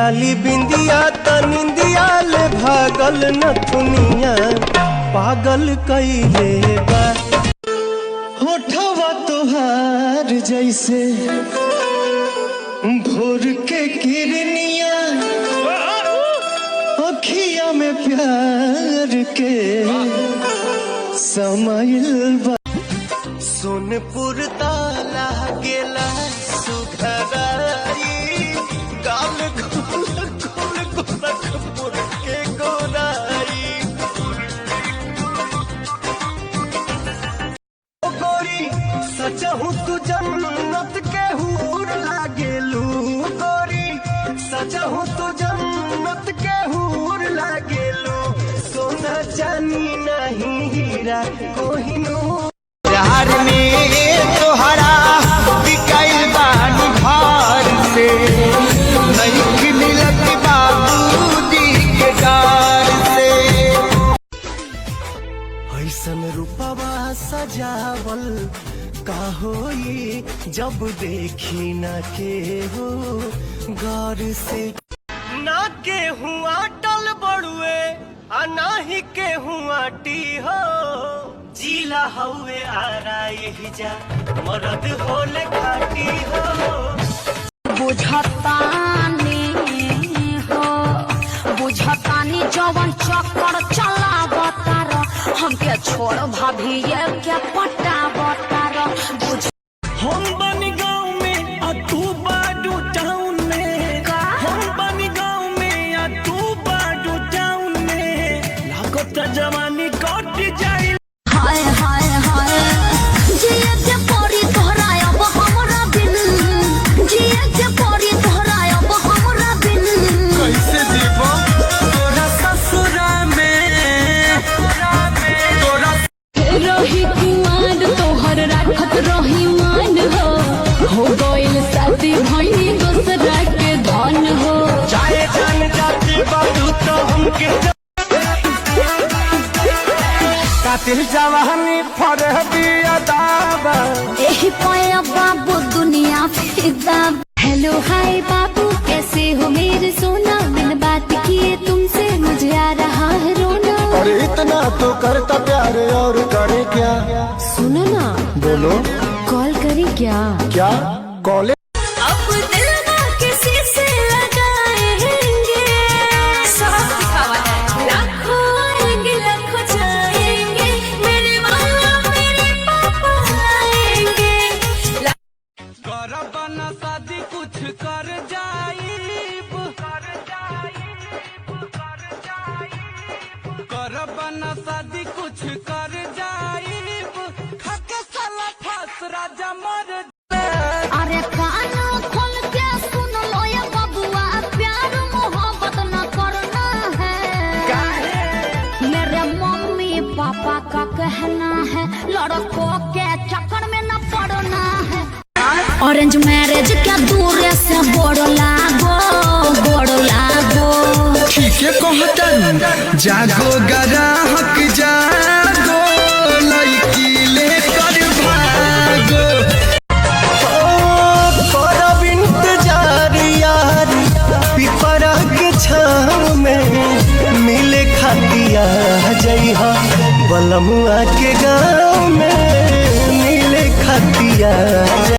लाली बिंदिया तनिंदिया ले भागल नथुनिया पागल कइले बा। होठवा तोहार जैसे भोर के किरनिया अखिया में प्यार के समाइल बा। सोनपुर ताला गेला सुघराई गाल खोल खोल गोरखपुर के गोराई। ओ गोरी सचहु तू जन्नत के हूर लागेलू। गोरी सचहु तू जन्नत के हूर लागेलू। सोना चांदी नहीं हीरा कोहिनूर। प्यार में तोहरा बिकाइल बानी भार से नहीं मिलत बाबूजी के डार से। ऐसन रूपवा सजावल का होई जब देखी न के हो गौर से। ना के हुआ टल बड़ुए आ ना ही के हुआ टी हो। जीला हवे आरा यही जा मरद होले खाटी हो। बुझतानी हो बुझतानी जवन चक्कर चलावतार हमके छोड़ भाभी ये क्या पटावतार। हम बनी गाँव में आ तू बाडू टाउन में। हम बनी गाँव में आ तू बाडू टाउन में। लागत जवानी कट जाए। हाय हाय हाय जिए के परी तोहरा अब हमरा बिन। जिए के परी तोहरा अब हमरा बिन। कैसे जीवो तोरा ससुरा में तोरा रही कुआर तोहर राखत रही मान हो गइल शादी भइनी दूसरा के धन हो। चाहे जान जाती बातू तो हमके कातिल जवानी फरहबी अदाब। एही पाया बाबू दुनिया फिदा। हेलो हाय बाबू कैसे हो मेरे सोना। मैंने बात की है तुमसे मुझे आ रहा है रोना। और इतना तो करता प्यार और करे क्या। सुनो ना बोलो कॉल करी क्या। क्या कॉलेज अब दिल ना किसी से लगाएंगे। सब दिखावा है लाखों आएंगे लाखों जाएंगे। मेरे माला मेरे पापा आएंगे। करबना शादी कुछ कर जाइब करबना शादी कुछ कर जाइब। खाके साला फास राजा मर। अरे कान खोल के सुन लो ये बबुआ प्यार मोहब्बत न करना है। मेरे मम्मी पापा का कहना है लड़कों के चक्कर में न पड़ना है। ऑरेंज मैरिज क्या दूर से बोड़ लागो ठीक है कहतन जागो ग्राहक जागो लड़की लेकर भागो। करब इंतजार यार पिपरा के छाँव में मिले खातिया जइहा बलमुआ के गाँव में मिले खातिया।